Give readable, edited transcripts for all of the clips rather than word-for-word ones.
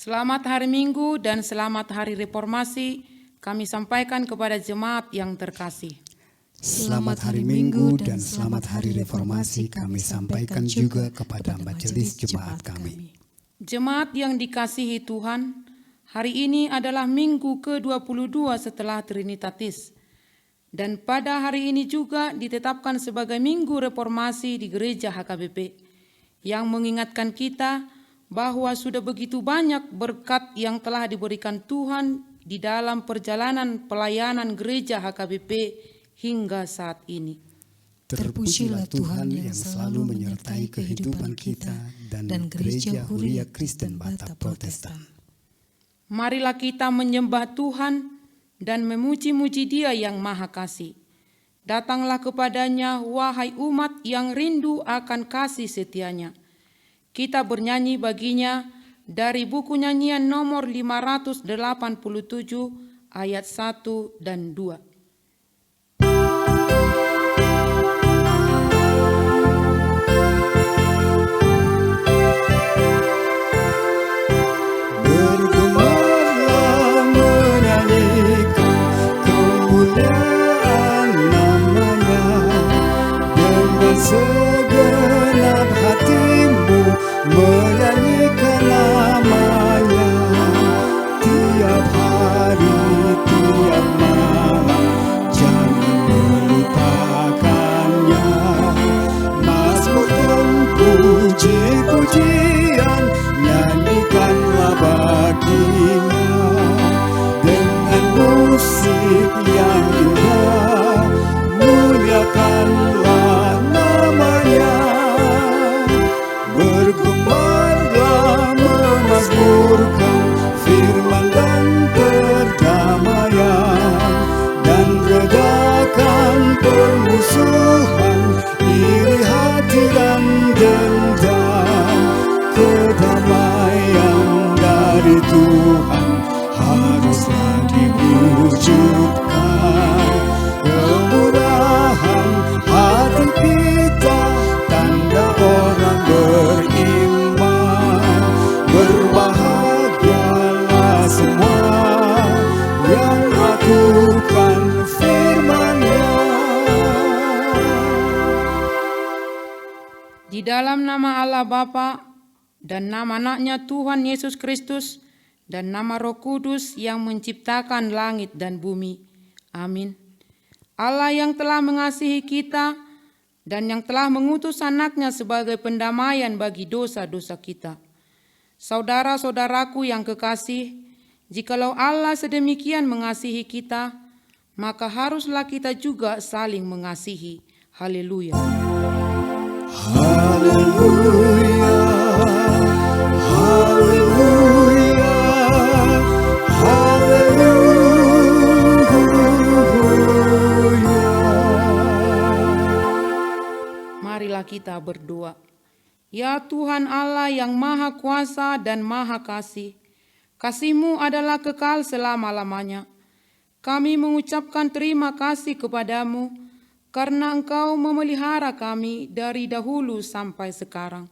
Selamat hari Minggu dan selamat hari Reformasi kami sampaikan kepada jemaat yang terkasih. Selamat hari Minggu dan selamat hari Reformasi kami sampaikan juga kepada majelis jemaat kami. Jemaat yang dikasihi Tuhan, hari ini adalah Minggu ke-22 setelah Trinitatis. Dan pada hari ini juga ditetapkan sebagai Minggu Reformasi di Gereja HKBP, yang mengingatkan kita bahwa sudah begitu banyak berkat yang telah diberikan Tuhan di dalam perjalanan pelayanan gereja HKBP hingga saat ini. Terpujilah Tuhan yang selalu menyertai kehidupan kita dan Gereja Huria Kristen Batak Protestan. Marilah kita menyembah Tuhan dan memuji-muji Dia yang Maha Kasih. Datanglah kepadanya, wahai umat yang rindu akan kasih setianya. Kita bernyanyi baginya dari buku nyanyian nomor 587 ayat 1 dan 2. Bergemarlah menyanyikan kemuliaan namanya, dengan segenap hatimu menyanyikan namanya. Tiap hari, tiap malam, jangan melupakannya. Mazmur dan puji-pujian nyanyikanlah baginya, dengan musik yang indah muliakanlah namanya. Bergemarlah memazmurkan firman dan perdamaian, dan redakan permusuhan, iri hati dan dendam. Kedamaian dari Tuhan haruslah diwujudkan. Kemurahan hati kita tanda orang beriman. Berbahagialah semua yang lakukan firman-Nya. Di dalam nama Allah Bapa dan nama Anaknya Tuhan Yesus Kristus dan nama Roh Kudus yang menciptakan langit dan bumi. Amin. Allah yang telah mengasihi kita dan yang telah mengutus anaknya sebagai pendamaian bagi dosa-dosa kita. Saudara-saudaraku yang kekasih, jikalau Allah sedemikian mengasihi kita, maka haruslah kita juga saling mengasihi. Haleluya. Haleluya, haleluya, haleluya. Marilah kita berdoa. Ya Tuhan Allah yang Maha Kuasa dan Maha Kasih, kasih-Mu adalah kekal selama-lamanya. Kami mengucapkan terima kasih kepadamu karena Engkau memelihara kami dari dahulu sampai sekarang.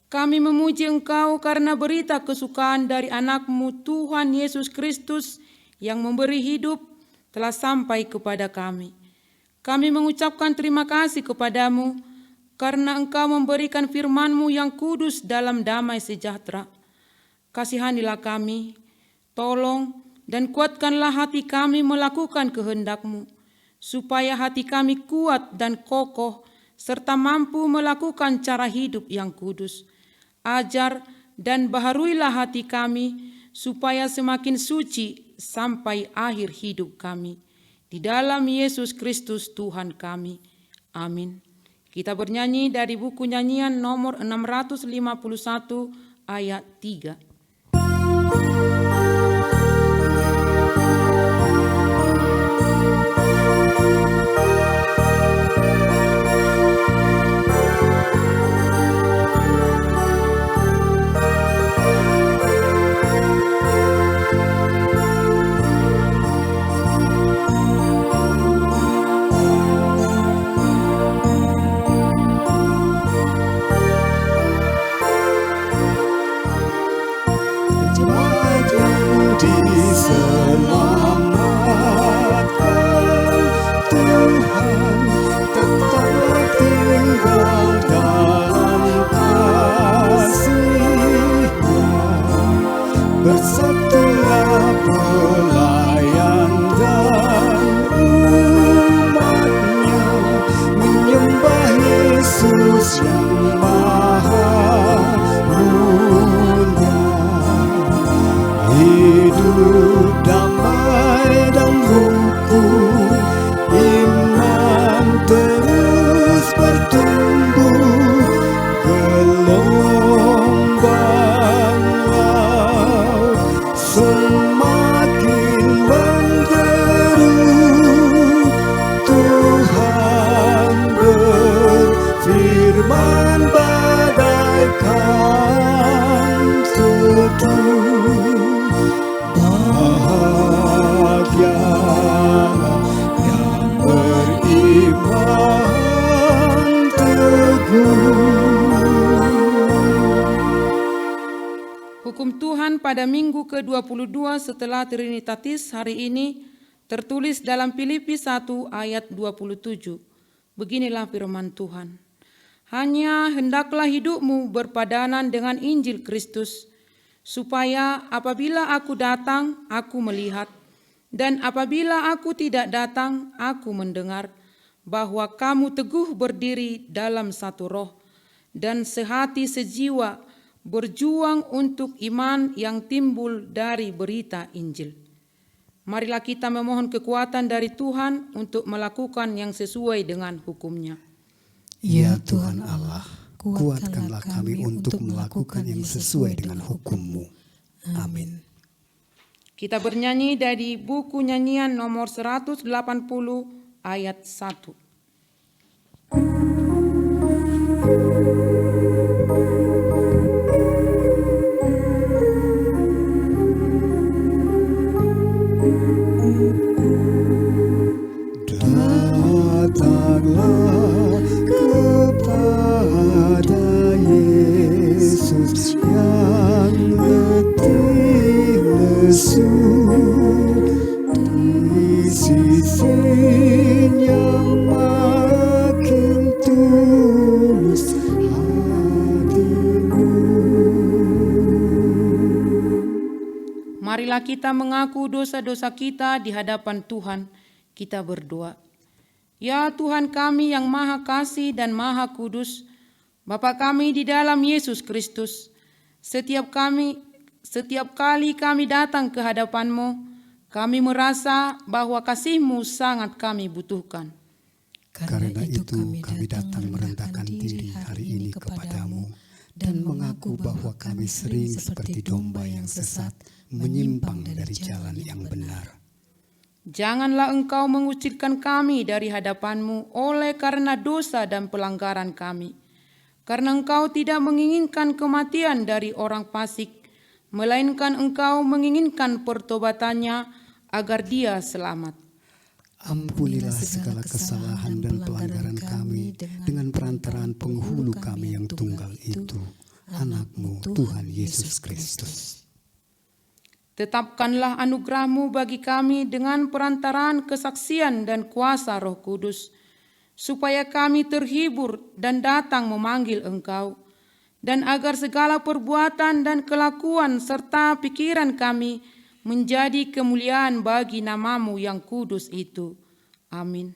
Kami memuji Engkau karena berita kesukaan dari anak-Mu Tuhan Yesus Kristus yang memberi hidup telah sampai kepada kami. Kami mengucapkan terima kasih kepadamu karena Engkau memberikan firman-Mu yang kudus dalam damai sejahtera. Kasihanilah kami, tolong dan kuatkanlah hati kami melakukan kehendak-Mu, supaya hati kami kuat dan kokoh, serta mampu melakukan cara hidup yang kudus. Ajar dan baharuilah hati kami, supaya semakin suci sampai akhir hidup kami. Di dalam Yesus Kristus Tuhan kami. Amin. Kita bernyanyi dari buku nyanyian nomor 651 ayat 3. selamatkan. Tuhan tetaplah tinggal dalam kasih-Nya. Bersatulah pelayan dan umat-Nya, menyembah Yesus yang Maha Mulia. Hidup damai dan rukun, iman terus bertumbuh. Gelombang laut semakin menderu. Tuhan berfirman, bagaikan teduh. Bahagialah yang beriman teguh. Hukum Tuhan pada minggu ke-22 setelah Trinitatis hari ini tertulis dalam Filipi 1 ayat 27. Beginilah firman Tuhan. Hanya hendaklah hidupmu berpadanan dengan Injil Kristus, supaya apabila aku datang, aku melihat, dan apabila aku tidak datang, aku mendengar, bahwa kamu teguh berdiri dalam satu roh, dan sehati sejiwa, berjuang untuk iman yang timbul dari berita Injil. Marilah kita memohon kekuatan dari Tuhan untuk melakukan yang sesuai dengan hukum-Nya. Ya Tuhan Allah, kuatkanlah kami untuk melakukan yang sesuai dengan hukum-Mu. Amin. Kita bernyanyi dari buku nyanyian nomor 180 ayat 1. Datanglah kepada Yesus yang letih lesu, di sisinya makin tulus hatimu. Marilah kita mengaku dosa-dosa kita di hadapan Tuhan. Kita berdoa. Ya Tuhan kami yang Maha Kasih dan Maha Kudus, Bapa kami di dalam Yesus Kristus, setiap kali kami datang ke hadapan-Mu, kami merasa bahwa kasih-Mu sangat kami butuhkan. Karena itu kami datang merendahkan diri hari ini kepadamu dan mengaku bahwa kami sering seperti domba yang sesat, menyimpang dari jalan yang benar. Janganlah Engkau mengucilkan kami dari hadapan-Mu oleh karena dosa dan pelanggaran kami. Karena Engkau tidak menginginkan kematian dari orang fasik, melainkan Engkau menginginkan pertobatannya agar dia selamat. Ampunilah segala kesalahan dan pelanggaran kami dengan perantaraan penghulu kami yang tunggal itu, anak-Mu Tuhan Yesus Kristus. Tetapkanlah anugerah-Mu bagi kami dengan perantaraan kesaksian dan kuasa Roh Kudus, supaya kami terhibur dan datang memanggil Engkau, dan agar segala perbuatan dan kelakuan serta pikiran kami menjadi kemuliaan bagi nama-Mu yang kudus itu. Amin.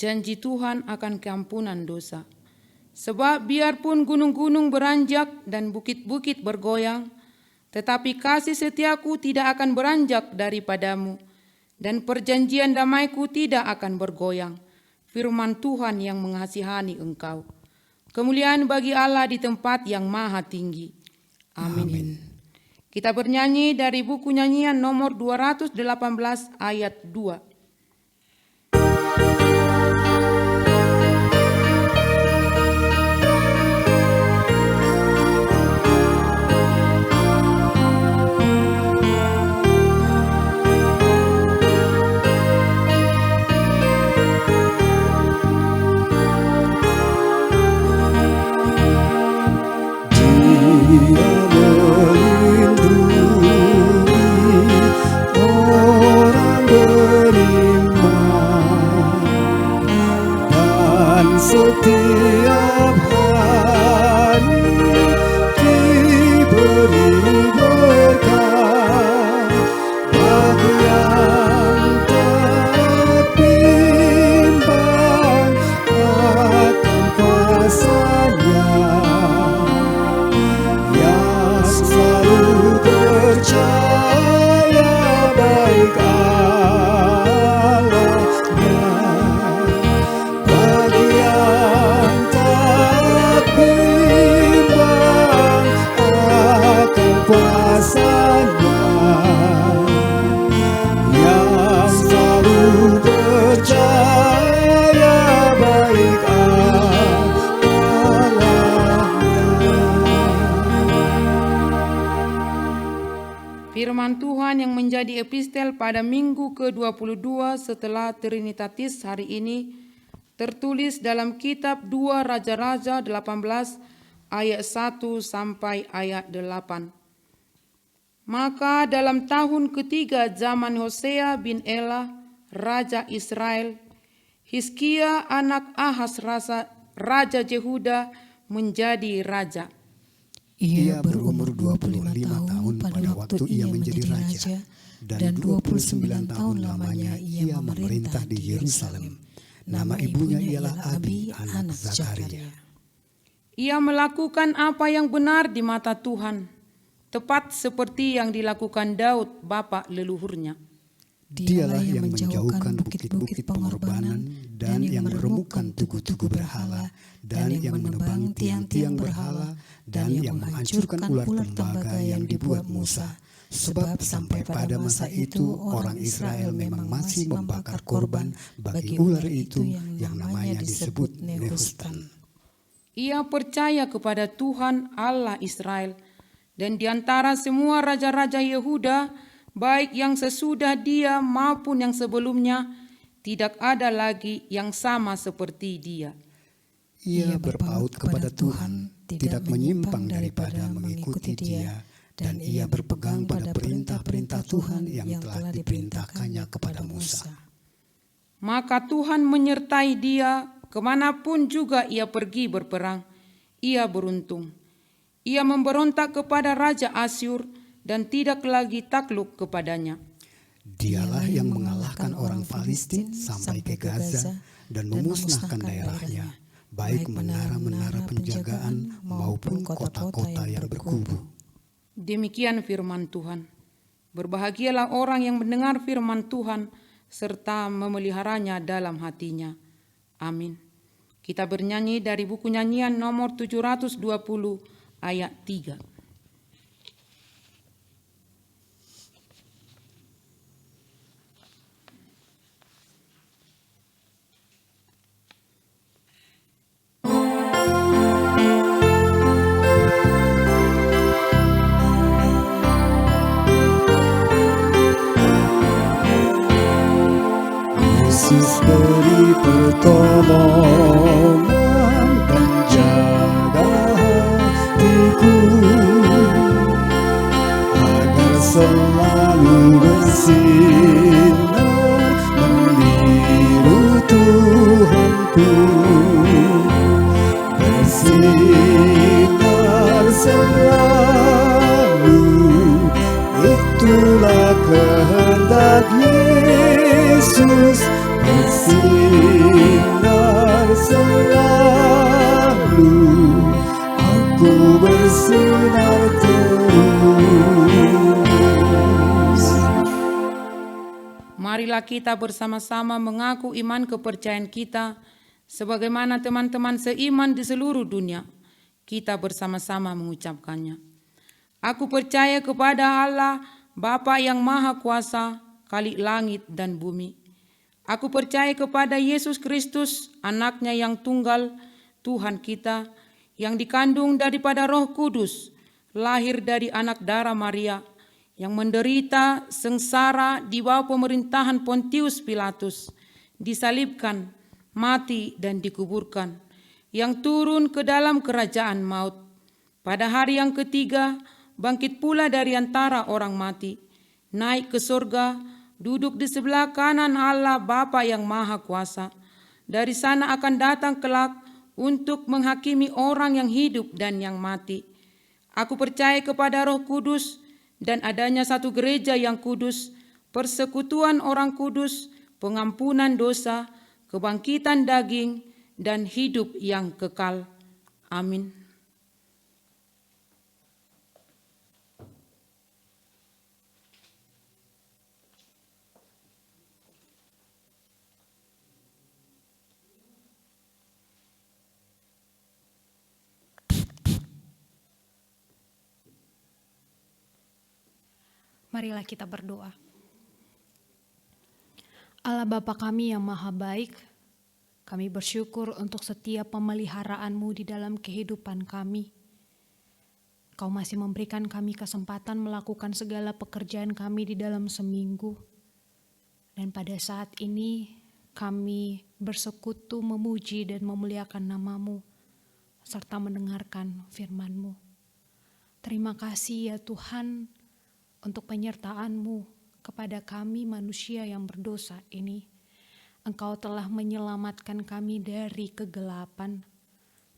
janji Tuhan akan keampunan dosa. Sebab biarpun gunung-gunung beranjak dan bukit-bukit bergoyang, tetapi kasih setiaku tidak akan beranjak daripadamu, dan perjanjian damaiku tidak akan bergoyang. Firman Tuhan yang mengasihani engkau. Kemuliaan bagi Allah di tempat yang maha tinggi. Amin. Kita bernyanyi dari buku nyanyian nomor 218 ayat 2. Setiap hari diberi berkah bagi yang tak bimbang akan kuasa-Nya, yang selalu percaya baik kuasa-Nya, yang selalu percaya baik Firman Tuhan yang menjadi epistel pada minggu ke-22 setelah Trinitatis hari ini tertulis dalam kitab 2 Raja-Raja 18 ayat 1 sampai ayat 8. Maka dalam tahun ketiga zaman Hosea bin Ela, Raja Israel, Hizkia anak Ahaz Raja Yehuda menjadi raja. Ia berumur 25 tahun pada waktu ia menjadi raja, dan 29 tahun lamanya ia memerintah di Yerusalem. Nama ibunya ialah Abi, anak Zakaria. Ia melakukan apa yang benar di mata Tuhan, tepat seperti yang dilakukan Daud bapa leluhurnya. Dialah yang menjauhkan bukit-bukit pengorbanan dan yang meremukkan tugu-tugu berhala dan yang menebang tiang-tiang berhala dan yang menghancurkan ular tembaga yang dibuat Musa. Sebab sampai pada masa itu orang Israel memang masih membakar korban bagi ular itu yang namanya disebut Nehustan. Ia percaya kepada Tuhan Allah Israel, dan di antara semua raja-raja Yehuda, baik yang sesudah dia maupun yang sebelumnya, tidak ada lagi yang sama seperti dia. Ia berpaut kepada Tuhan, tidak menyimpang daripada mengikuti Dia, dan ia berpegang pada perintah-perintah Tuhan yang telah diperintahkannya kepada Musa. Maka Tuhan menyertai dia kemanapun juga ia pergi berperang. Ia beruntung. Ia memberontak kepada Raja Asyur dan tidak lagi takluk kepadanya. Dialah yang mengalahkan orang Filistin sampai ke Gaza dan memusnahkan daerahnya, baik menara-menara penjagaan maupun kota-kota yang berkubu. Demikian firman Tuhan. Berbahagialah orang yang mendengar firman Tuhan serta memeliharanya dalam hatinya. Amin. Kita bernyanyi dari buku nyanyian nomor 720 ayat 3. Yesus beri pertolongan dan jaga hatiku, agar selalu bersinar meniru Tuhanku. Bersinar selalu, itulah kehendak Yesus. Bersinar marilah kita bersama-sama mengaku iman kepercayaan kita sebagaimana teman-teman seiman di seluruh dunia. Kita bersama-sama mengucapkannya. Aku percaya kepada Allah, Bapa yang Maha Kuasa, Khalik langit dan bumi. Aku percaya kepada Yesus Kristus, anaknya yang tunggal, Tuhan kita, yang dikandung daripada Roh Kudus, lahir dari anak darah Maria, yang menderita sengsara di bawah pemerintahan Pontius Pilatus, disalibkan, mati dan dikuburkan, yang turun ke dalam kerajaan maut. Pada hari yang ketiga, bangkit pula dari antara orang mati, naik ke surga, duduk di sebelah kanan Allah Bapa yang Maha Kuasa. Dari sana akan datang kelak untuk menghakimi orang yang hidup dan yang mati. Aku percaya kepada Roh Kudus dan adanya satu gereja yang kudus, persekutuan orang kudus, pengampunan dosa, kebangkitan daging, dan hidup yang kekal. Amin. Marilah kita berdoa. Allah Bapa kami yang maha baik, kami bersyukur untuk setiap pemeliharaan-Mu di dalam kehidupan kami. Kau masih memberikan kami kesempatan melakukan segala pekerjaan kami di dalam seminggu. Dan pada saat ini kami bersekutu memuji dan memuliakan nama-Mu, serta mendengarkan firman-Mu. Terima kasih ya Tuhan, untuk penyertaan-Mu kepada kami manusia yang berdosa ini. Engkau telah menyelamatkan kami dari kegelapan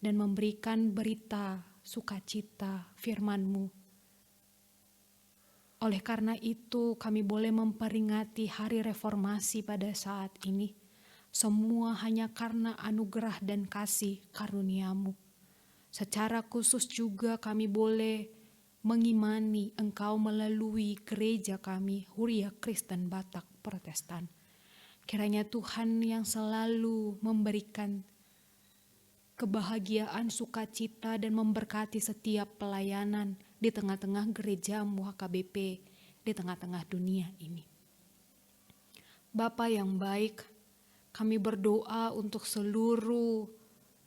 dan memberikan berita sukacita firman-Mu. Oleh karena itu kami boleh memperingati hari reformasi pada saat ini. Semua hanya karena anugerah dan kasih karunia-Mu. Secara khusus juga kami boleh mengimani Engkau melalui gereja kami, Huria Kristen Batak Protestan. Kiranya Tuhan yang selalu memberikan kebahagiaan, sukacita, dan memberkati setiap pelayanan di tengah-tengah gereja-Mu HKBP, di tengah-tengah dunia ini. Bapa yang baik, kami berdoa untuk seluruh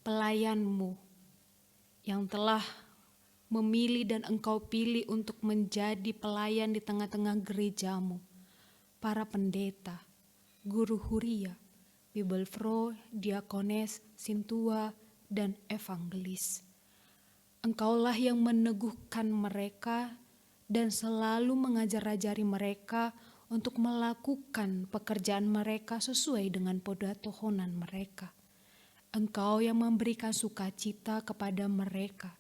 pelayan-Mu yang telah memilih dan Engkau pilih untuk menjadi pelayan di tengah-tengah gereja-Mu. Para pendeta, guru huria, bibelfro, diakones, sintua, dan evangelis. Engkaulah yang meneguhkan mereka dan selalu mengajar-ajari mereka untuk melakukan pekerjaan mereka sesuai dengan podatohonan mereka. Engkau yang memberikan sukacita kepada mereka,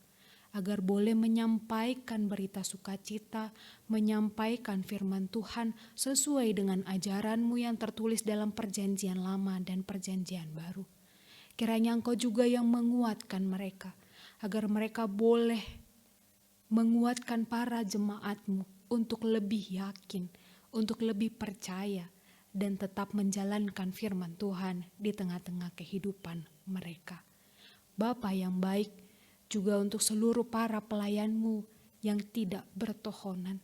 agar boleh menyampaikan berita sukacita, menyampaikan firman Tuhan sesuai dengan ajaran-Mu yang tertulis dalam perjanjian lama dan perjanjian baru. Kiranya Engkau juga yang menguatkan mereka, agar mereka boleh menguatkan para jemaat-Mu untuk lebih yakin, untuk lebih percaya, dan tetap menjalankan firman Tuhan di tengah-tengah kehidupan mereka. Bapa yang baik, juga untuk seluruh para pelayan-Mu yang tidak bertohonan,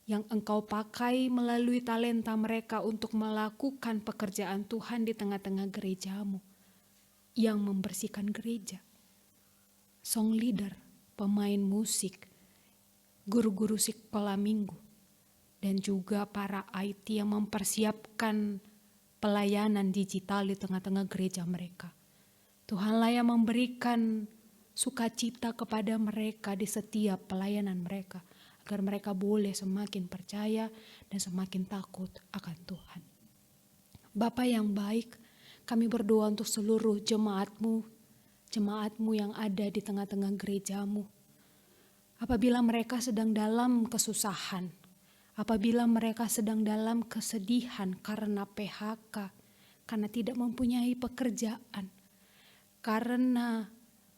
yang Engkau pakai melalui talenta mereka untuk melakukan pekerjaan Tuhan di tengah-tengah gereja-Mu, yang membersihkan gereja, song leader, pemain musik, guru-guru sekolah minggu, dan juga para IT yang mempersiapkan pelayanan digital di tengah-tengah gereja mereka. Tuhanlah yang memberikan sukacita kepada mereka di setiap pelayanan mereka, agar mereka boleh semakin percaya dan semakin takut akan Tuhan. Bapa yang baik, kami berdoa untuk seluruh jemaat-Mu yang ada di tengah-tengah gereja-Mu. Apabila mereka sedang dalam kesusahan, apabila mereka sedang dalam kesedihan karena PHK, karena tidak mempunyai pekerjaan, karena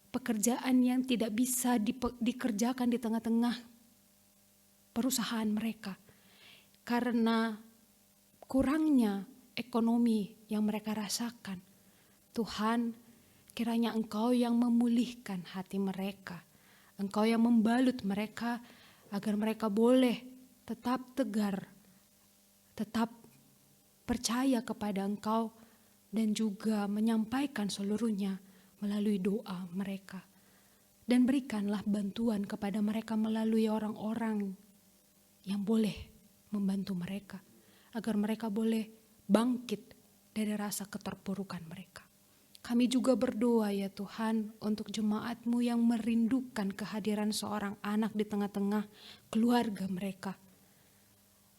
pekerjaan yang tidak bisa dikerjakan di tengah-tengah perusahaan mereka, karena kurangnya ekonomi yang mereka rasakan. Tuhan, kiranya Engkau yang memulihkan hati mereka. Engkau yang membalut mereka agar mereka boleh tetap tegar, tetap percaya kepada Engkau dan juga menyampaikan seluruhnya melalui doa mereka. Dan berikanlah bantuan kepada mereka melalui orang-orang yang boleh membantu mereka, agar mereka boleh bangkit dari rasa keterpurukan mereka. Kami juga berdoa ya Tuhan untuk jemaat-Mu yang merindukan kehadiran seorang anak di tengah-tengah keluarga mereka.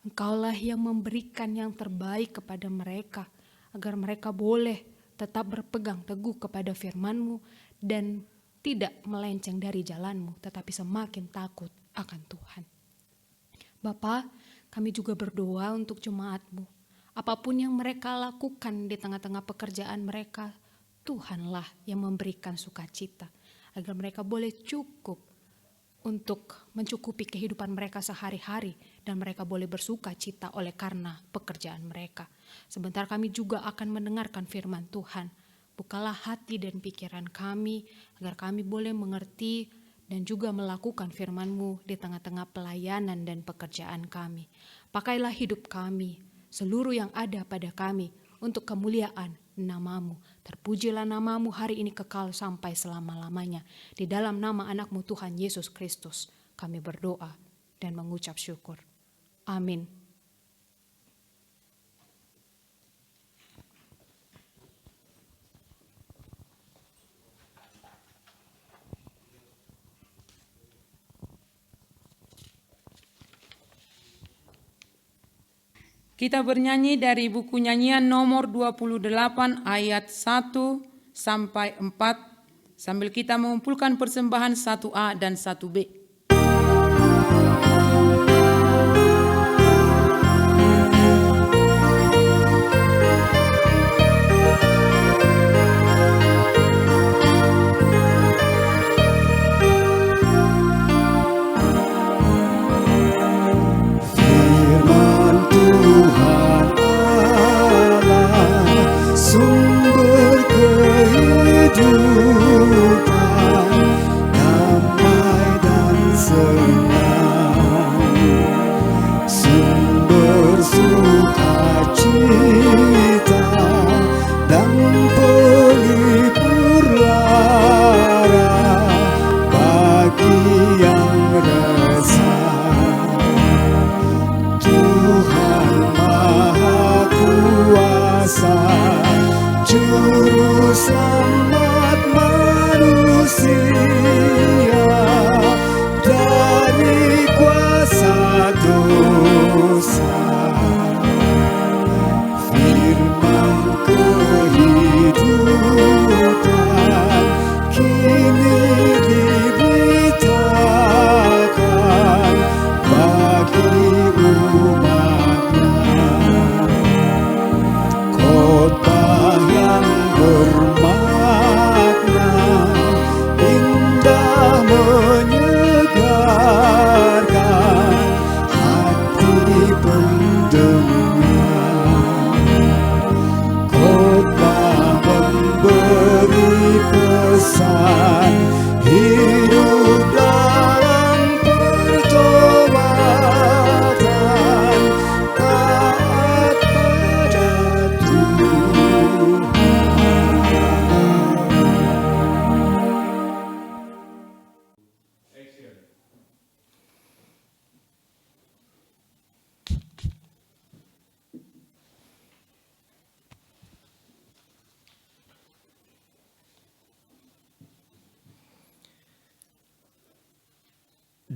Engkaulah yang memberikan yang terbaik kepada mereka, agar mereka boleh tetap berpegang teguh kepada firman-Mu dan tidak melenceng dari jalan-Mu, tetapi semakin takut akan Tuhan. Bapa, kami juga berdoa untuk jemaat-Mu. Apapun yang mereka lakukan di tengah-tengah pekerjaan mereka, Tuhanlah yang memberikan sukacita, agar mereka boleh cukup untuk mencukupi kehidupan mereka sehari-hari, dan mereka boleh bersuka cita oleh karena pekerjaan mereka. Sebentar kami juga akan mendengarkan firman Tuhan. Bukalah hati dan pikiran kami, agar kami boleh mengerti dan juga melakukan firman-Mu di tengah-tengah pelayanan dan pekerjaan kami. Pakailah hidup kami, seluruh yang ada pada kami, untuk kemuliaan nama-Mu. Terpujilah nama-Mu hari ini kekal sampai selama-lamanya. Di dalam nama anak-Mu Tuhan Yesus Kristus, kami berdoa dan mengucap syukur. Amin. Kita bernyanyi dari buku nyanyian nomor 28 ayat 1 sampai 4 sambil kita mengumpulkan persembahan 1A dan 1B.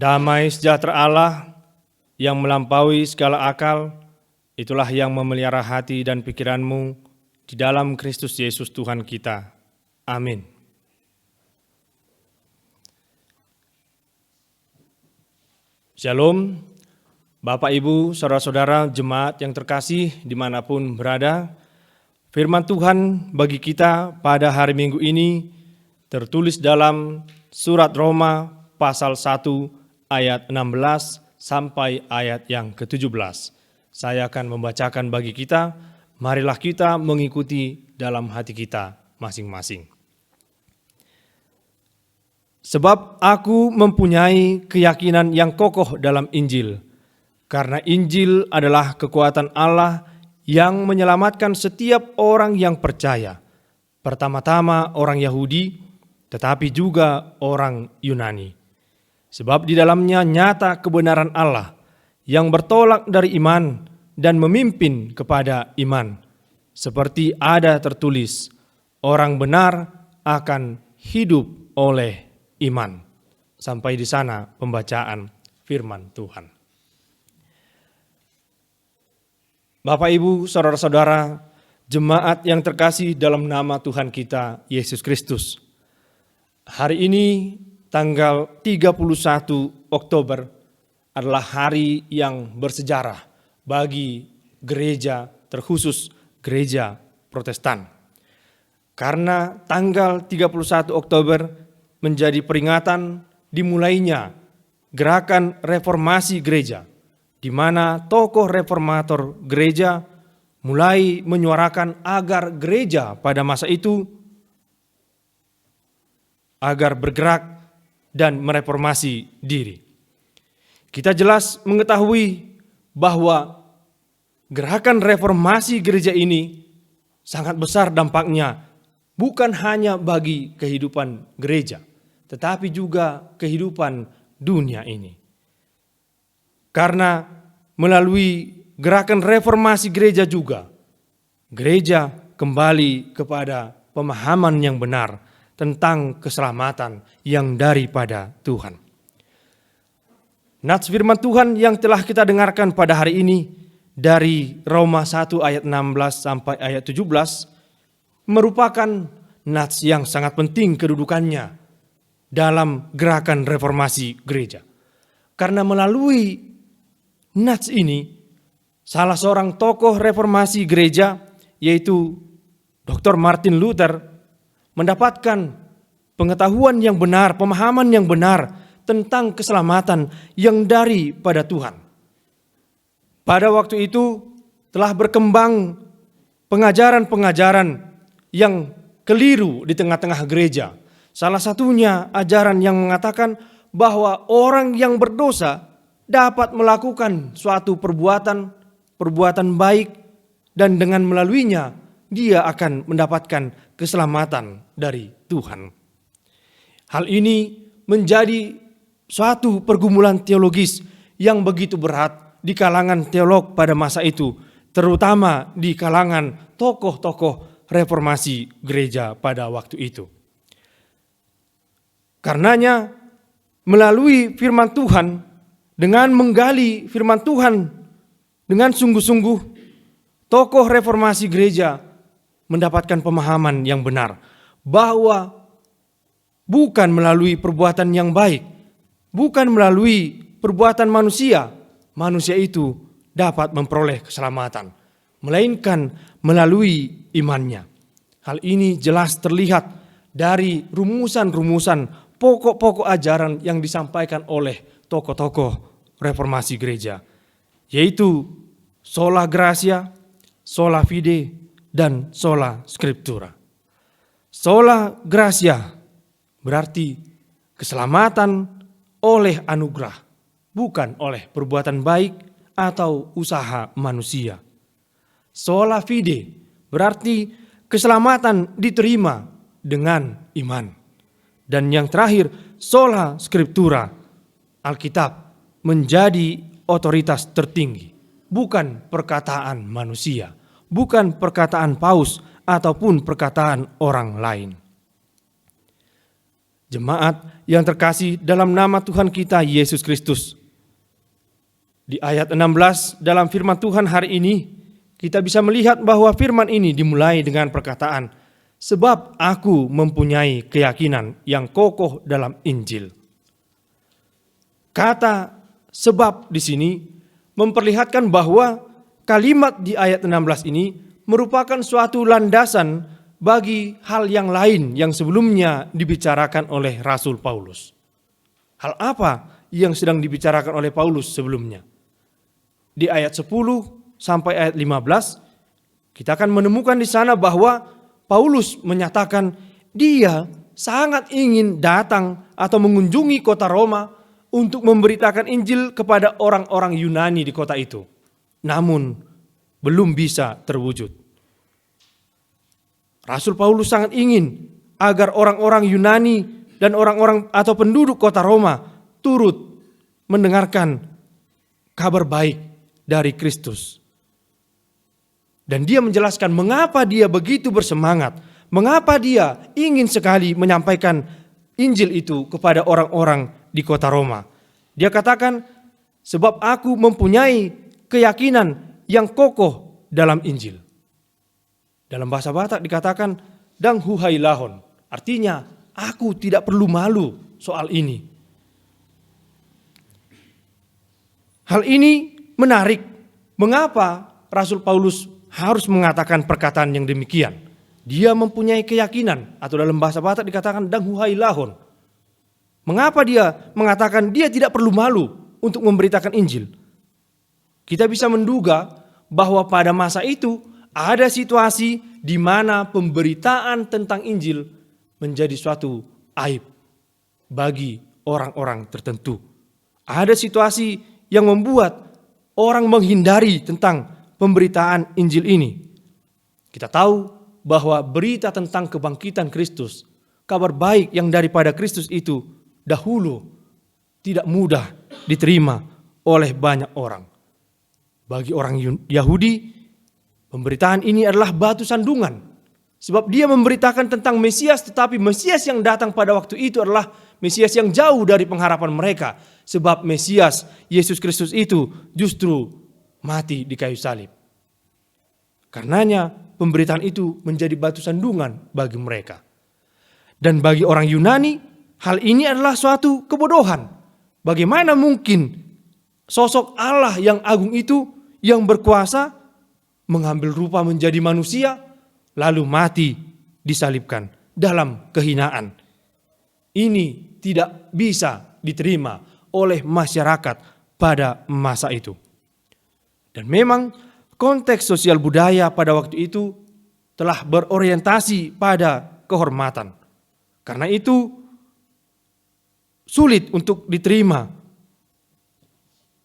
Damai sejahtera Allah yang melampaui segala akal, itulah yang memelihara hati dan pikiranmu di dalam Kristus Yesus Tuhan kita. Amin. Shalom, Bapak Ibu, Saudara-saudara, jemaat yang terkasih dimanapun berada. Firman Tuhan bagi kita pada hari Minggu ini tertulis dalam surat Roma pasal 1 ayat 16 sampai ayat yang ke-17. Saya akan membacakan bagi kita marilah kita mengikuti dalam hati kita masing-masing. Sebab aku mempunyai keyakinan yang kokoh dalam Injil, karena Injil adalah kekuatan Allah yang menyelamatkan setiap orang yang percaya, pertama-tama orang Yahudi, tetapi juga orang Yunani. Sebab di dalamnya nyata kebenaran Allah yang bertolak dari iman dan memimpin kepada iman. Seperti ada tertulis, orang benar akan hidup oleh iman. Sampai di sana pembacaan firman Tuhan. Bapak, Ibu, saudara-saudara, jemaat yang terkasih dalam nama Tuhan kita, Yesus Kristus. Hari ini tanggal 31 Oktober adalah hari yang bersejarah bagi gereja, terkhusus gereja Protestan. Karena tanggal 31 Oktober menjadi peringatan dimulainya gerakan reformasi gereja, di mana tokoh reformator gereja mulai menyuarakan agar gereja pada masa itu agar bergerak dan mereformasi diri. Kita jelas mengetahui bahwa gerakan reformasi gereja ini sangat besar dampaknya, bukan hanya bagi kehidupan gereja, tetapi juga kehidupan dunia ini. Karena melalui gerakan reformasi gereja juga, gereja kembali kepada pemahaman yang benar tentang keselamatan yang daripada Tuhan. Nats firman Tuhan yang telah kita dengarkan pada hari ini dari Roma 1 ayat 16 sampai ayat 17 merupakan nats yang sangat penting kedudukannya dalam gerakan reformasi gereja. Karena melalui nats ini, salah seorang tokoh reformasi gereja yaitu Dr. Martin Luther mendapatkan pengetahuan yang benar, pemahaman yang benar tentang keselamatan yang daripada Tuhan. Pada waktu itu telah berkembang pengajaran-pengajaran yang keliru di tengah-tengah gereja. Salah satunya ajaran yang mengatakan bahwa orang yang berdosa dapat melakukan suatu perbuatan baik dan dengan melaluinya dia akan mendapatkan keselamatan dari Tuhan. Hal ini menjadi suatu pergumulan teologis yang begitu berat di kalangan teolog pada masa itu, terutama di kalangan tokoh-tokoh reformasi gereja pada waktu itu. Karenanya, melalui firman Tuhan, dengan menggali firman Tuhan dengan sungguh-sungguh, tokoh reformasi gereja mendapatkan pemahaman yang benar bahwa bukan melalui perbuatan yang baik, bukan melalui perbuatan manusia itu dapat memperoleh keselamatan, melainkan melalui imannya. Hal ini jelas terlihat dari rumusan-rumusan pokok-pokok ajaran yang disampaikan oleh tokoh-tokoh reformasi gereja, yaitu sola gratia, sola fide, dan sola scriptura. Sola gratia berarti keselamatan oleh anugerah, bukan oleh perbuatan baik atau usaha manusia. Sola fide berarti keselamatan diterima dengan iman. Dan yang terakhir, sola scriptura, Alkitab menjadi otoritas tertinggi, bukan perkataan manusia, bukan perkataan paus ataupun perkataan orang lain. Jemaat yang terkasih dalam nama Tuhan kita Yesus Kristus. Di ayat 16 dalam firman Tuhan hari ini, kita bisa melihat bahwa firman ini dimulai dengan perkataan, sebab aku mempunyai keyakinan yang kokoh dalam Injil. Kata sebab di sini memperlihatkan bahwa kalimat di ayat 16 ini merupakan suatu landasan bagi hal yang lain yang sebelumnya dibicarakan oleh Rasul Paulus. Hal apa yang sedang dibicarakan oleh Paulus sebelumnya? Di ayat 10 sampai ayat 15 Kita akan menemukan di sana bahwa Paulus menyatakan dia sangat ingin datang atau mengunjungi kota Roma untuk memberitakan Injil kepada orang-orang Yunani di kota itu. Namun belum bisa terwujud. Rasul Paulus sangat ingin agar orang-orang Yunani dan orang-orang atau penduduk kota Roma turut mendengarkan kabar baik dari Kristus. Dan dia menjelaskan mengapa dia begitu bersemangat, mengapa dia ingin sekali menyampaikan Injil itu kepada orang-orang di kota Roma. Dia katakan, sebab aku mempunyai keyakinan yang kokoh dalam Injil. Dalam bahasa Batak dikatakan, dang huhai lahon. Artinya, aku tidak perlu malu soal ini. Hal ini menarik. Mengapa Rasul Paulus harus mengatakan perkataan yang demikian? Dia mempunyai keyakinan, atau dalam bahasa Batak dikatakan dang huhai lahon. Mengapa dia mengatakan dia tidak perlu malu untuk memberitakan Injil? Kita bisa menduga bahwa pada masa itu ada situasi di mana pemberitaan tentang Injil menjadi suatu aib bagi orang-orang tertentu. Ada situasi yang membuat orang menghindari tentang pemberitaan Injil ini. Kita tahu bahwa berita tentang kebangkitan Kristus, kabar baik yang daripada Kristus itu dahulu tidak mudah diterima oleh banyak orang. Bagi orang Yahudi, pemberitaan ini adalah batu sandungan. Sebab dia memberitakan tentang Mesias, tetapi Mesias yang datang pada waktu itu adalah Mesias yang jauh dari pengharapan mereka. Sebab Mesias, Yesus Kristus itu justru mati di kayu salib. Karenanya pemberitaan itu menjadi batu sandungan bagi mereka. Dan bagi orang Yunani, hal ini adalah suatu kebodohan. Bagaimana mungkin sosok Allah yang agung itu, yang berkuasa, mengambil rupa menjadi manusia, lalu mati disalibkan dalam kehinaan. Ini tidak bisa diterima oleh masyarakat pada masa itu. Dan memang konteks sosial budaya pada waktu itu telah berorientasi pada kehormatan. Karena itu sulit untuk diterima.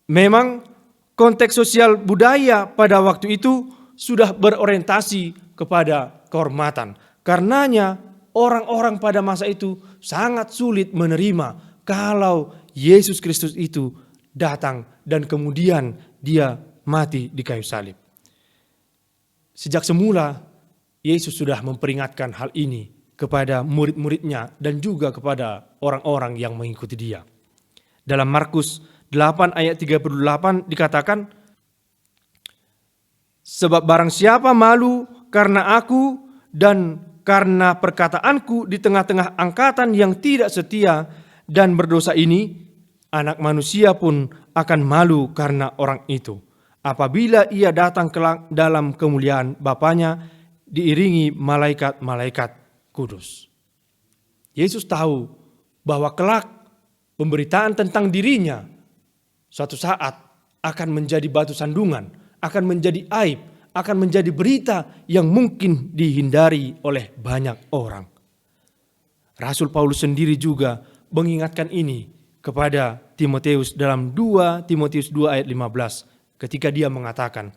Memang konteks sosial budaya pada waktu itu sudah berorientasi kepada kehormatan. Karenanya orang-orang pada masa itu sangat sulit menerima kalau Yesus Kristus itu datang dan kemudian dia mati di kayu salib. Sejak semula Yesus sudah memperingatkan hal ini kepada murid-muridnya dan juga kepada orang-orang yang mengikuti dia. Dalam Markus 8 ayat 38 dikatakan, sebab barang siapa malu karena aku dan karena perkataanku di tengah-tengah angkatan yang tidak setia dan berdosa ini, Anak Manusia pun akan malu karena orang itu, apabila ia datang kelak dalam kemuliaan Bapanya diiringi malaikat-malaikat kudus. Yesus tahu bahwa kelak pemberitaan tentang dirinya suatu saat akan menjadi batu sandungan, akan menjadi aib, akan menjadi berita yang mungkin dihindari oleh banyak orang. Rasul Paulus sendiri juga mengingatkan ini kepada Timotius dalam 2 Timotius 2 ayat 15 ketika dia mengatakan,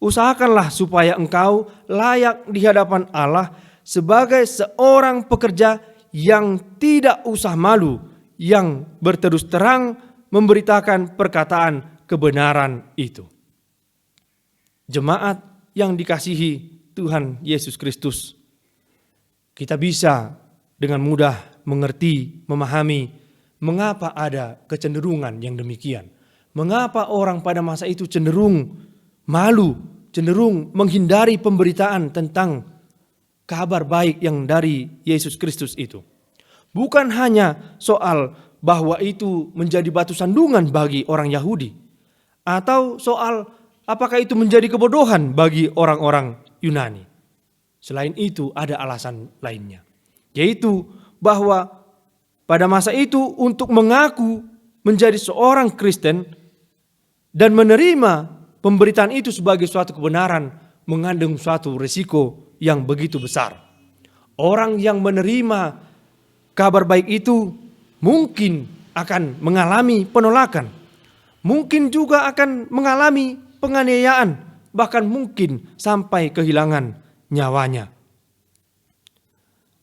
usahakanlah supaya engkau layak di hadapan Allah sebagai seorang pekerja yang tidak usah malu, yang berterus terang memberitakan perkataan kebenaran itu. Jemaat yang dikasihi Tuhan Yesus Kristus, kita bisa dengan mudah mengerti, memahami mengapa ada kecenderungan yang demikian. Mengapa orang pada masa itu cenderung malu, cenderung menghindari pemberitaan tentang kabar baik yang dari Yesus Kristus itu. Bukan hanya soal bahwa itu menjadi batu sandungan bagi orang Yahudi, atau soal apakah itu menjadi kebodohan bagi orang-orang Yunani. Selain itu ada alasan lainnya, yaitu bahwa pada masa itu untuk mengaku menjadi seorang Kristen dan menerima pemberitaan itu sebagai suatu kebenaran mengandung suatu risiko yang begitu besar. Orang yang menerima kabar baik itu mungkin akan mengalami penolakan, mungkin juga akan mengalami penganiayaan, bahkan mungkin sampai kehilangan nyawanya.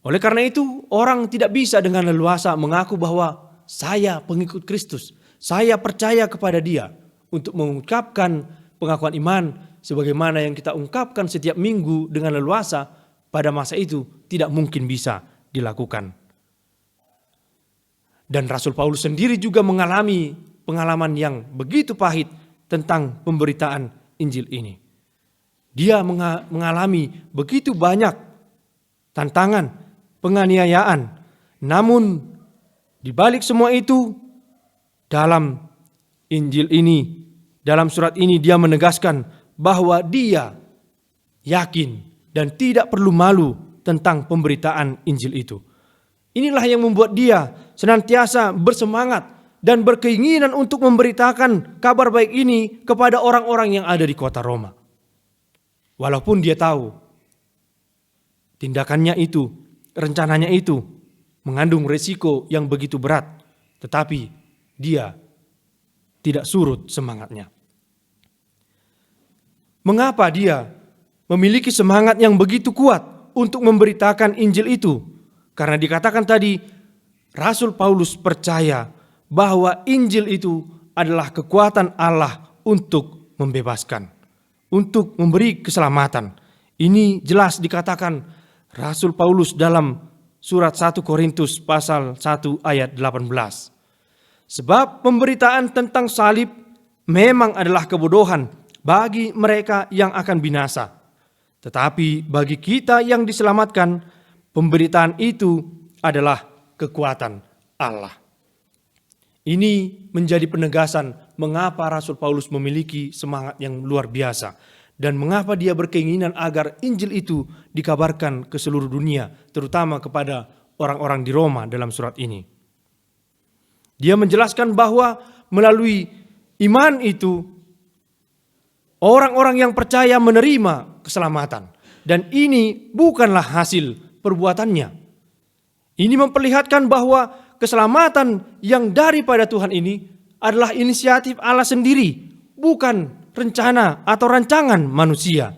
Oleh karena itu, orang tidak bisa dengan leluasa mengaku bahwa saya pengikut Kristus, saya percaya kepada Dia, untuk mengucapkan pengakuan iman sebagaimana yang kita ungkapkan setiap minggu dengan leluasa. Pada masa itu tidak mungkin bisa dilakukan. Dan Rasul Paulus sendiri juga mengalami pengalaman yang begitu pahit tentang pemberitaan Injil ini. Dia mengalami begitu banyak tantangan, penganiayaan. Namun di balik semua itu, dalam Injil ini, dalam surat ini dia menegaskan bahwa dia yakin dan tidak perlu malu tentang pemberitaan Injil itu. Inilah yang membuat dia senantiasa bersemangat dan berkeinginan untuk memberitakan kabar baik ini kepada orang-orang yang ada di kota Roma. Walaupun dia tahu tindakannya itu, rencananya itu mengandung resiko yang begitu berat, tetapi dia tidak surut semangatnya. Mengapa dia memiliki semangat yang begitu kuat untuk memberitakan Injil itu? Karena dikatakan tadi, Rasul Paulus percaya bahwa Injil itu adalah kekuatan Allah untuk membebaskan, untuk memberi keselamatan. Ini jelas dikatakan Rasul Paulus dalam surat 1 Korintus pasal 1 ayat 18. Sebab pemberitaan tentang salib memang adalah kebodohan bagi mereka yang akan binasa. Tetapi bagi kita yang diselamatkan, pemberitaan itu adalah kekuatan Allah. Ini menjadi penegasan mengapa Rasul Paulus memiliki semangat yang luar biasa dan mengapa dia berkeinginan agar Injil itu dikabarkan ke seluruh dunia, terutama kepada orang-orang di Roma dalam surat ini. Dia menjelaskan bahwa melalui iman itu orang-orang yang percaya menerima keselamatan. Dan ini bukanlah hasil perbuatannya. Ini memperlihatkan bahwa keselamatan yang daripada Tuhan ini adalah inisiatif Allah sendiri, bukan rencana atau rancangan manusia.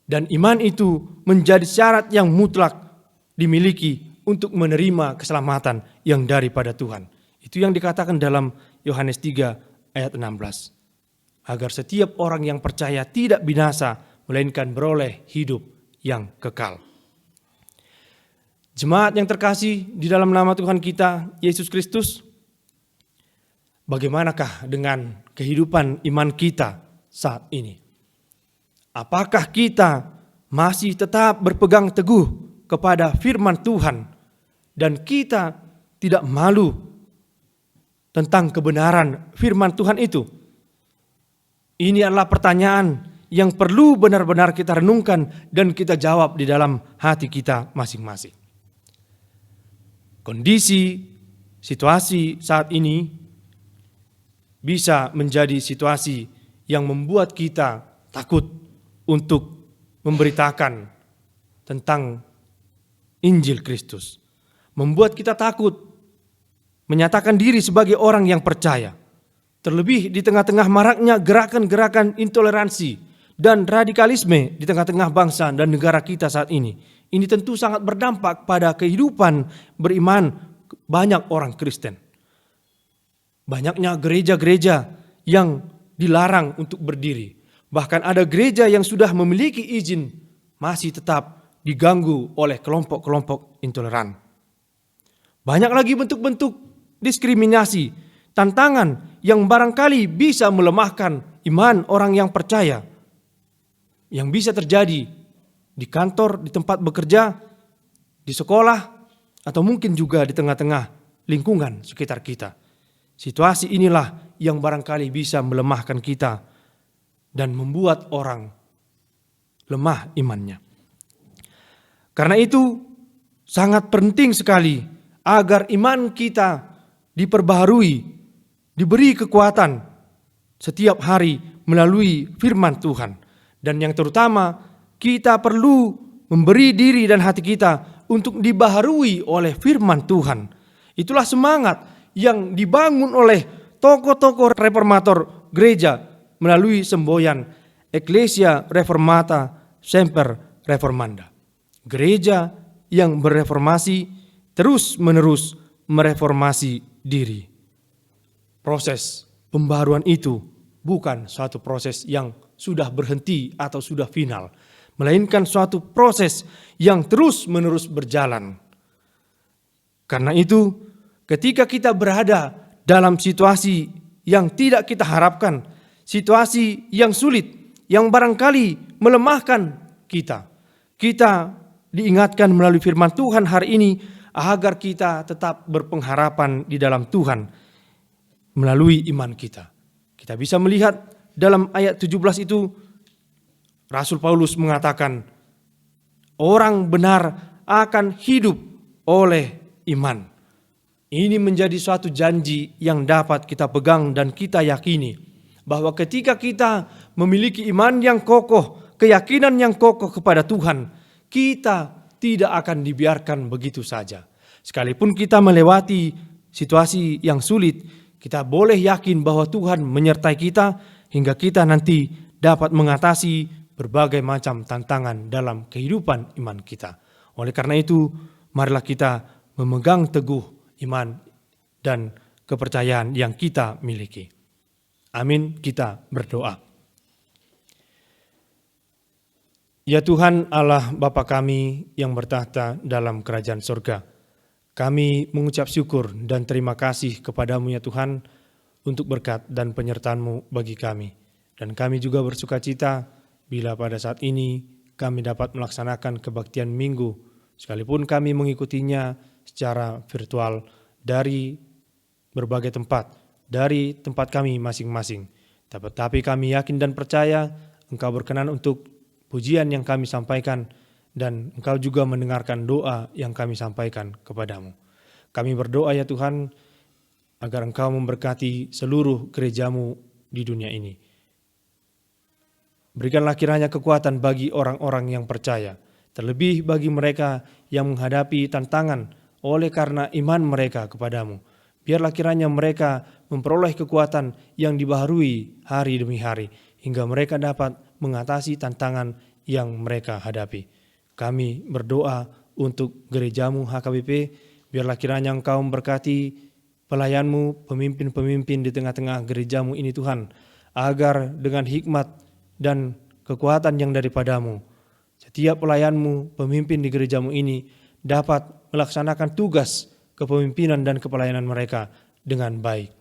Dan iman itu menjadi syarat yang mutlak dimiliki untuk menerima keselamatan yang daripada Tuhan. Itu yang dikatakan dalam Yohanes 3 ayat 16. Agar setiap orang yang percaya tidak binasa, melainkan beroleh hidup yang kekal. Jemaat yang terkasih di dalam nama Tuhan kita, Yesus Kristus, bagaimanakah dengan kehidupan iman kita saat ini? Apakah kita masih tetap berpegang teguh kepada firman Tuhan dan kita tidak malu tentang kebenaran firman Tuhan itu? Ini adalah pertanyaan yang perlu benar-benar kita renungkan dan kita jawab di dalam hati kita masing-masing. Kondisi, situasi saat ini bisa menjadi situasi yang membuat kita takut untuk memberitakan tentang Injil Kristus. Membuat kita takut menyatakan diri sebagai orang yang percaya. Terlebih di tengah-tengah maraknya gerakan-gerakan intoleransi dan radikalisme di tengah-tengah bangsa dan negara kita saat ini. Ini tentu sangat berdampak pada kehidupan beriman banyak orang Kristen. Banyaknya gereja-gereja yang dilarang untuk berdiri. Bahkan ada gereja yang sudah memiliki izin masih tetap diganggu oleh kelompok-kelompok intoleran. Banyak lagi bentuk-bentuk diskriminasi, tantangan yang barangkali bisa melemahkan iman orang yang percaya. Yang bisa terjadi di kantor, di tempat bekerja, di sekolah, atau mungkin juga di tengah-tengah lingkungan sekitar kita. Situasi inilah yang barangkali bisa melemahkan kita dan membuat orang lemah imannya. Karena itu sangat penting sekali agar iman kita diperbaharui, diberi kekuatan setiap hari melalui firman Tuhan. Dan yang terutama, kita perlu memberi diri dan hati kita untuk dibaharui oleh firman Tuhan. Itulah semangat yang dibangun oleh tokoh-tokoh reformator gereja melalui semboyan Ecclesia Reformata Semper Reformanda. Gereja yang bereformasi terus-menerus mereformasi diri. Proses pembaharuan itu bukan suatu proses yang sudah berhenti atau sudah final, melainkan suatu proses yang terus-menerus berjalan. Karena itu, ketika kita berada dalam situasi yang tidak kita harapkan, situasi yang sulit, yang barangkali melemahkan kita diingatkan melalui firman Tuhan hari ini agar kita tetap berpengharapan di dalam Tuhan melalui iman kita. Kita bisa melihat dalam ayat 17 itu, Rasul Paulus mengatakan, orang benar akan hidup oleh iman. Ini menjadi suatu janji yang dapat kita pegang dan kita yakini, bahwa ketika kita memiliki iman yang kokoh, keyakinan yang kokoh kepada Tuhan, kita tidak akan dibiarkan begitu saja. Sekalipun kita melewati situasi yang sulit, kita boleh yakin bahwa Tuhan menyertai kita hingga kita nanti dapat mengatasi berbagai macam tantangan dalam kehidupan iman kita. Oleh karena itu, marilah kita memegang teguh iman dan kepercayaan yang kita miliki. Amin, kita berdoa. Ya Tuhan Allah Bapa kami yang bertahta dalam kerajaan surga, kami mengucap syukur dan terima kasih kepadamu ya Tuhan untuk berkat dan penyertaan-Mu bagi kami. Dan kami juga bersukacita bila pada saat ini kami dapat melaksanakan kebaktian minggu, sekalipun kami mengikutinya secara virtual dari berbagai tempat, dari tempat kami masing-masing. Tetapi kami yakin dan percaya Engkau berkenan untuk pujian yang kami sampaikan, dan Engkau juga mendengarkan doa yang kami sampaikan kepadamu. Kami berdoa ya Tuhan, agar Engkau memberkati seluruh gerejamu di dunia ini. Berikanlah kiranya kekuatan bagi orang-orang yang percaya, terlebih bagi mereka yang menghadapi tantangan oleh karena iman mereka kepadamu. Biarlah kiranya mereka memperoleh kekuatan yang dibaharui hari demi hari, hingga mereka dapat mengatasi tantangan yang mereka hadapi. Kami berdoa untuk gerejamu HKBP, biarlah kiranya Engkau memberkati pelayanmu, pemimpin-pemimpin di tengah-tengah gerejamu ini Tuhan, agar dengan hikmat dan kekuatan yang daripadamu, setiap pelayanmu, pemimpin di gerejamu ini dapat melaksanakan tugas kepemimpinan dan kepelayanan mereka dengan baik.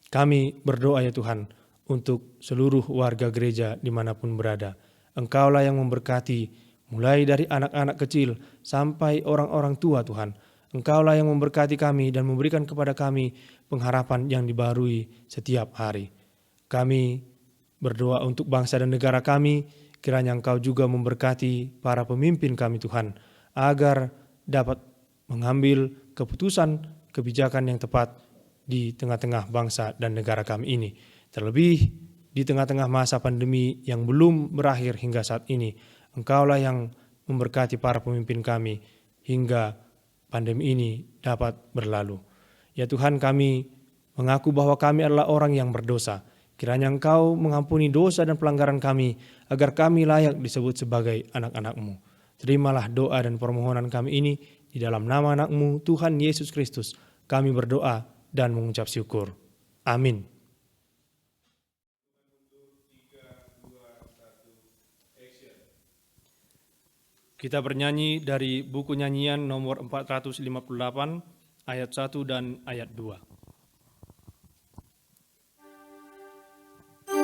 Kami berdoa ya Tuhan, untuk seluruh warga gereja dimanapun berada. Engkaulah yang memberkati, mulai dari anak-anak kecil sampai orang-orang tua Tuhan. Engkaulah yang memberkati kami dan memberikan kepada kami pengharapan yang dibaharui setiap hari. Kami berdoa untuk bangsa dan negara kami, kiranya Engkau juga memberkati para pemimpin kami Tuhan, agar dapat mengambil keputusan kebijakan yang tepat di tengah-tengah bangsa dan negara kami ini. Terlebih di tengah-tengah masa pandemi yang belum berakhir hingga saat ini, Engkaulah yang memberkati para pemimpin kami hingga pandemi ini dapat berlalu. Ya Tuhan, kami mengaku bahwa kami adalah orang yang berdosa. Kiranya Engkau mengampuni dosa dan pelanggaran kami, agar kami layak disebut sebagai anak-anak-Mu. Terimalah doa dan permohonan kami ini, di dalam nama anak-Mu, Tuhan Yesus Kristus, kami berdoa dan mengucap syukur. Amin. Kita bernyanyi dari buku nyanyian nomor 458, ayat 1 dan ayat 2. Berita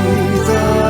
Injil yang indah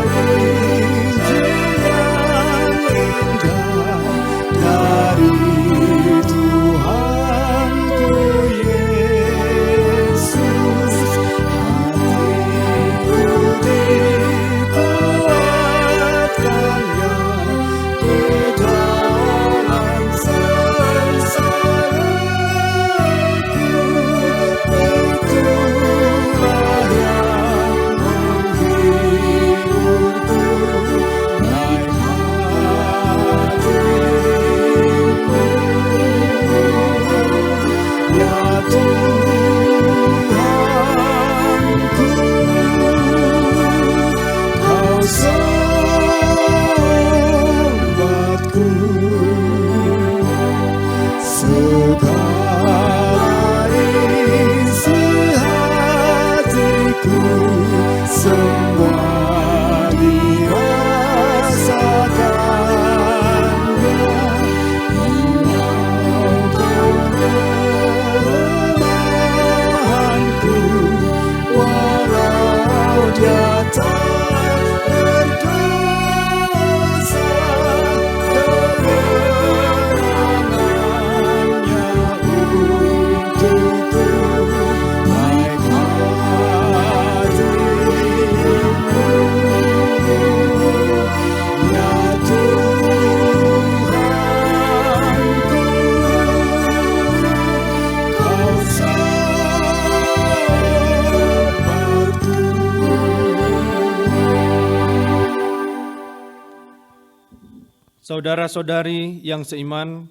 Saudara-saudari yang seiman,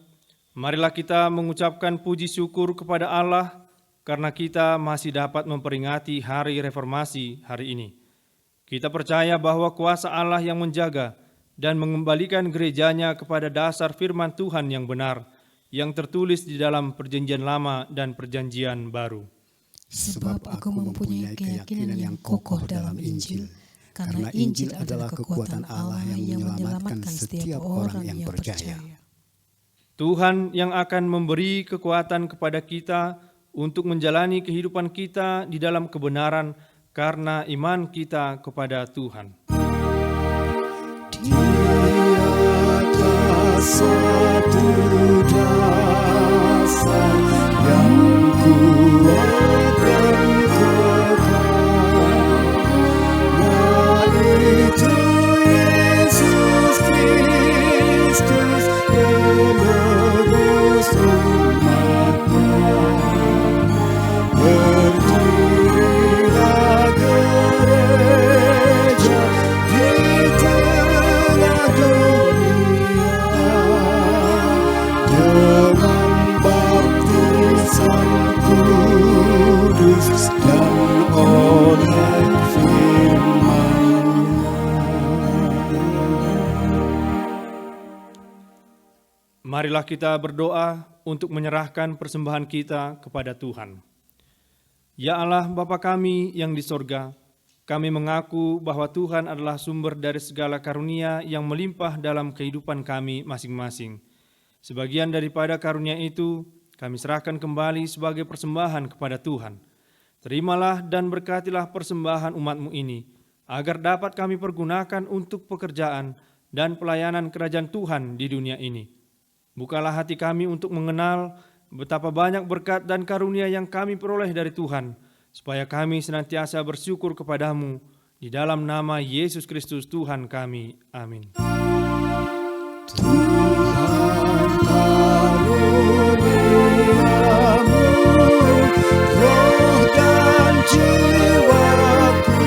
marilah kita mengucapkan puji syukur kepada Allah karena kita masih dapat memperingati hari reformasi hari ini. Kita percaya bahwa kuasa Allah yang menjaga dan mengembalikan gerejanya kepada dasar firman Tuhan yang benar, yang tertulis di dalam Perjanjian Lama dan Perjanjian Baru. Sebab aku mempunyai keyakinan yang kokoh dalam Injil, karena Injil adalah kekuatan Allah yang menyelamatkan setiap orang yang percaya. Tuhan yang akan memberi kekuatan kepada kita untuk menjalani kehidupan kita di dalam kebenaran karena iman kita kepada Tuhan. Di atas satu dasar yang kuat dan kekal, yaitu Yesus Kristus penebus umatnya. Berdirilah gereja di tengah dunia dengan baptisan kudus dan oleh firman-Nya. Marilah kita berdoa untuk menyerahkan persembahan kita kepada Tuhan. Ya Allah Bapa kami yang di sorga, kami mengaku bahwa Tuhan adalah sumber dari segala karunia yang melimpah dalam kehidupan kami masing-masing. Sebagian daripada karunia itu kami serahkan kembali sebagai persembahan kepada Tuhan. Terimalah dan berkatilah persembahan umat-Mu ini, agar dapat kami pergunakan untuk pekerjaan dan pelayanan kerajaan Tuhan di dunia ini. Bukalah hati kami untuk mengenal betapa banyak berkat dan karunia yang kami peroleh dari Tuhan, supaya kami senantiasa bersyukur kepadamu di dalam nama Yesus Kristus Tuhan kami. Amin. Tuhan karuniamu, roh dan jiwaku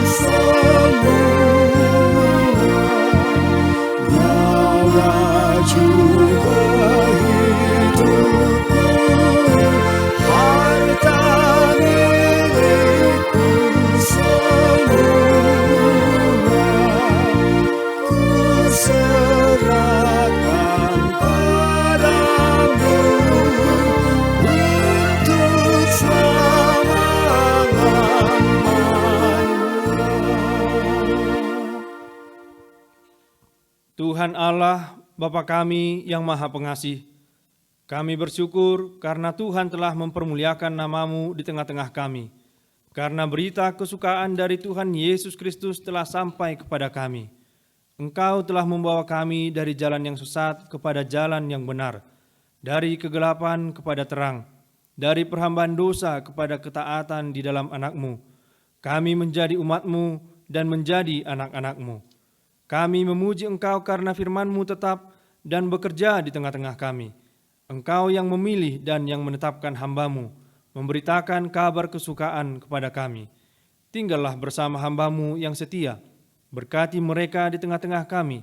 semua, nyawa juga hidupku, harta milikku semua, ku serahkan padamu untuk selama-lamanya. Tuhan Allah, Bapa kami yang Maha Pengasih, kami bersyukur karena Tuhan telah mempermuliakan nama-Mu di tengah-tengah kami. Karena berita kesukaan dari Tuhan Yesus Kristus telah sampai kepada kami. Engkau telah membawa kami dari jalan yang sesat kepada jalan yang benar, dari kegelapan kepada terang, dari perhambaan dosa kepada ketaatan di dalam anak-Mu. Kami menjadi umat-Mu dan menjadi anak-anak-Mu. Kami memuji Engkau karena firman-Mu tetap dan bekerja di tengah-tengah kami. Engkau yang memilih dan yang menetapkan hamba-Mu, memberitakan kabar kesukaan kepada kami. Tinggallah bersama hamba-Mu yang setia, berkati mereka di tengah-tengah kami,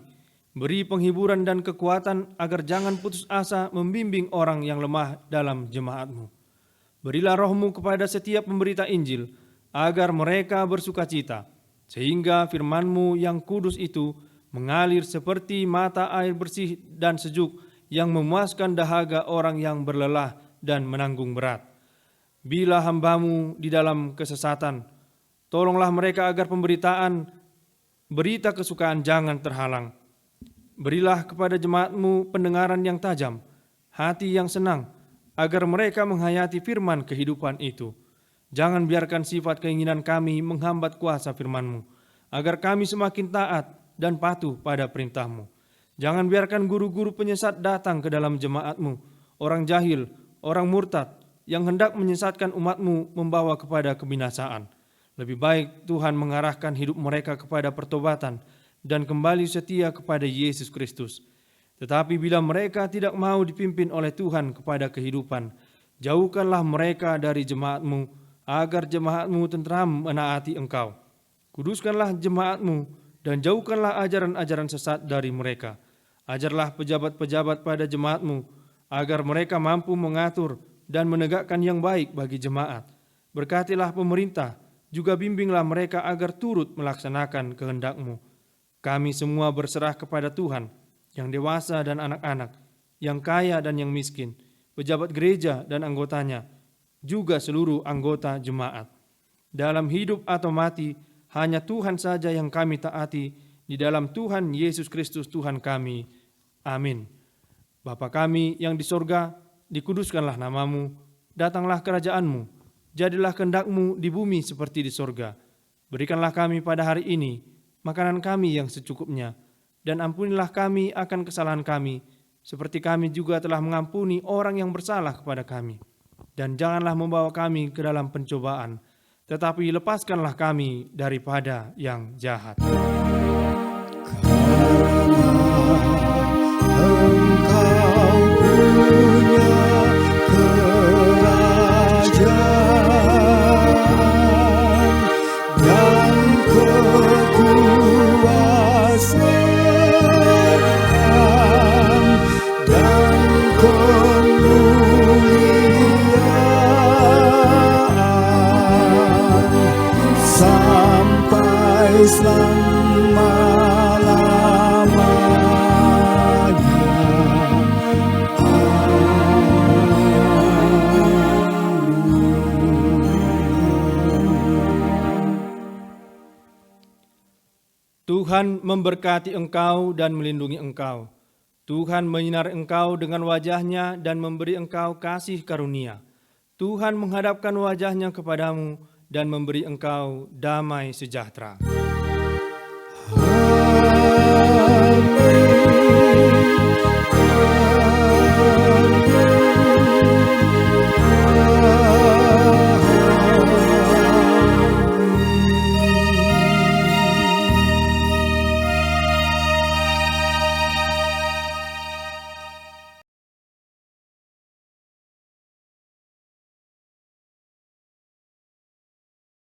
beri penghiburan dan kekuatan agar jangan putus asa membimbing orang yang lemah dalam jemaat-Mu. Berilah roh-Mu kepada setiap pemberita Injil, agar mereka bersukacita, sehingga firman-Mu yang kudus itu mengalir seperti mata air bersih dan sejuk yang memuaskan dahaga orang yang berlelah dan menanggung berat. Bila hamba-Mu di dalam kesesatan, tolonglah mereka agar pemberitaan berita kesukaan jangan terhalang. Berilah kepada jemaat-Mu pendengaran yang tajam, hati yang senang, agar mereka menghayati firman kehidupan itu. Jangan biarkan sifat keinginan kami menghambat kuasa firman-Mu, agar kami semakin taat dan patuh pada perintah-Mu. Jangan biarkan guru-guru penyesat datang ke dalam jemaat-Mu, orang jahil, orang murtad, yang hendak menyesatkan umat-Mu membawa kepada kebinasaan. Lebih baik Tuhan mengarahkan hidup mereka kepada pertobatan dan kembali setia kepada Yesus Kristus. Tetapi bila mereka tidak mau dipimpin oleh Tuhan kepada kehidupan, jauhkanlah mereka dari jemaat-Mu, agar jemaat-Mu tenteram menaati Engkau. Kuduskanlah jemaat-Mu dan jauhkanlah ajaran-ajaran sesat dari mereka, Ajarlah pejabat-pejabat pada jemaat-Mu, agar mereka mampu mengatur dan menegakkan yang baik bagi jemaat. Berkatilah pemerintah, juga bimbinglah mereka agar turut melaksanakan kehendak-Mu. Kami semua berserah kepada Tuhan, yang dewasa dan anak-anak, yang kaya dan yang miskin, pejabat gereja dan anggotanya, juga seluruh anggota jemaat. Dalam hidup atau mati, hanya Tuhan saja yang kami taati, di dalam Tuhan Yesus Kristus Tuhan kami. Amin. Bapa kami yang di sorga, dikuduskanlah namamu, datanglah kerajaan-Mu, jadilah kehendak-Mu di bumi seperti di sorga. Berikanlah kami pada hari ini makanan kami yang secukupnya, dan ampunilah kami akan kesalahan kami, seperti kami juga telah mengampuni orang yang bersalah kepada kami. Dan janganlah membawa kami ke dalam pencobaan, tetapi lepaskanlah kami daripada yang jahat. Engkau punya kerajaan dan kekuasaan dan kemuliaan sampai selama-lamanya. Tuhan memberkati engkau dan melindungi engkau. Tuhan menyinari engkau dengan wajah-Nya dan memberi engkau kasih karunia. Tuhan menghadapkan wajah-Nya kepadamu dan memberi engkau damai sejahtera.